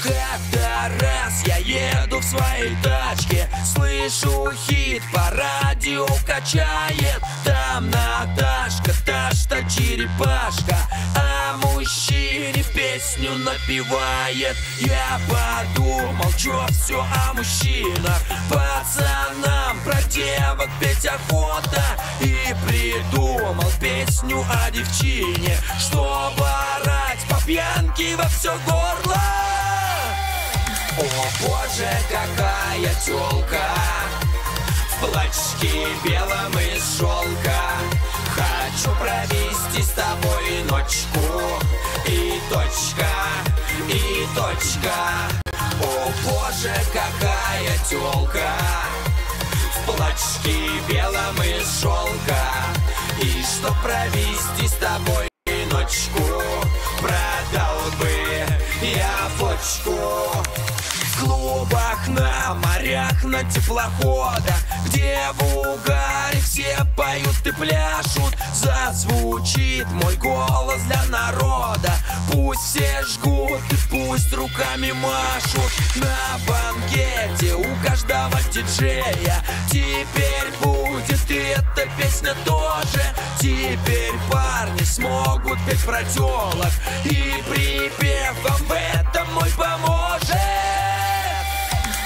Как-то раз я еду в своей тачке, слышу хит, по радио качает. Там Наташка, та черепашка, а мужчине песню напевает. Я подумал, чё все о мужчинах, пацанам про девок петь охота. И придумал песню о девчине, чтобы орать по пьянке во все горло. О боже, какая тёлка в платьишке белом из шелка. Хочу провести с тобой ночку. И точка, и точка. О боже, какая тёлка в платьишке белом из шелка. И чтоб провести с тобой ночку, продал бы я почку. В клубах, на морях, на теплоходах, где в угаре все поют и пляшут, зазвучит мой голос для народа. Пусть все жгут и пусть руками машут. На банкете у каждого диджея теперь будет и эта песня тоже. Теперь парни смогут петь про тёлок, и припев вам в этом мой поможет.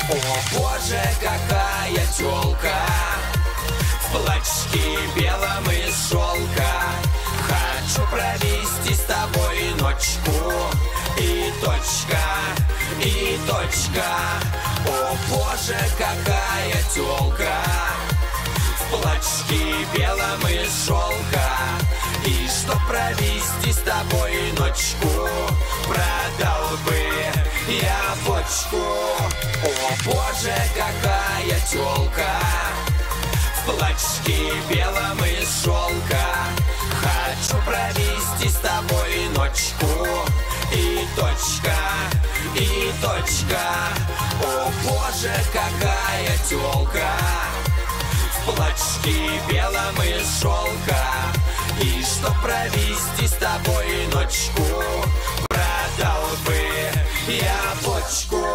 О боже, какая тёлка в платьишке белом из шелка. Хочу провести с тобой ночку. И точка, и точка. О боже, какая тёлка в платьишке белом из шелка. И чтоб провести с тобой ночку, продал бы я почку. О боже, какая тёлка в платьишке белом из шелка. Хочу провести с тобой ночку. И точка, и точка. О боже, какая тёлка в платьишке белом из шелка. И чтоб провести с тобой ночку, продал бы я почку.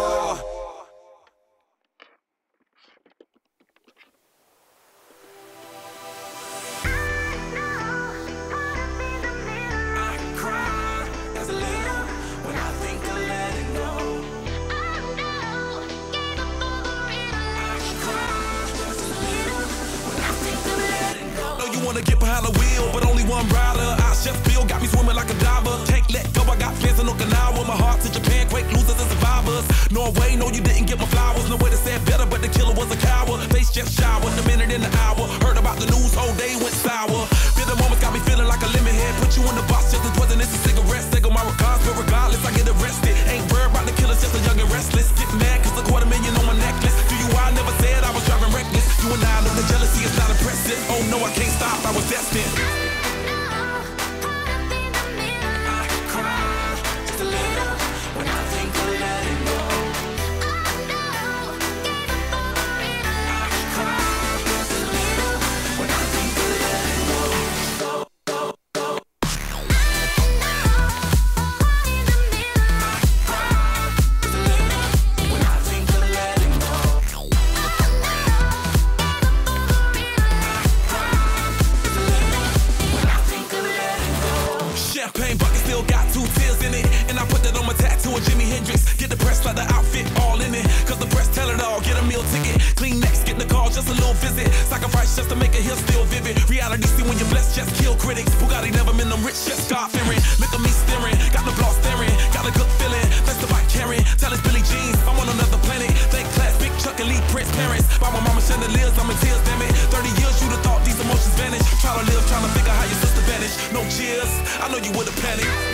Wanna get behind the wheel, but only one rider. I chef feel got me swimming like a diver. Can't let go, I got fans in Okinawa. My heart to Japan, quake losers and survivors. Norway, no you didn't get my flowers. No way to say it better, but the killer was a coward. Face just showered, a minute in the hour. Heard about the news, whole day went sour. Feel the moments got me feeling like a lemon head. Put you in the box just as poisonous as cigarettes. They go my regards, but regardless I get arrested. Ain't worried about the killers, just a young and restless. Get mad cause $250,000 on my necklace. Do you I never said I was driving reckless. You and I know the jealousy is not impressive. Oh no, I can't stop, I was destined. Champagne bucket still got 2 tears in it, and I put that on my tattoo of Jimi Hendrix. Get the press like the outfit all in it, cause the press tell it all. Get a meal ticket, clean next, get the call, just a little visit. Sacrifice just to make a hill still vivid. Reality see when you're blessed, just kill critics. Bugatti never been them rich, just start fearing. Look at me staring, got the block staring, got a good feeling. That's the bike carrying, tell it's Billie Jeans, I'm on another planet. Thank class, big Chuck and Lee Prince parents. By my mama chandeliers, I'm in tears, damn it. 30 years you'd have thought these emotions vanish. Try to live, trying to figure how your sister vanished. No cheers, I know you would've panicked.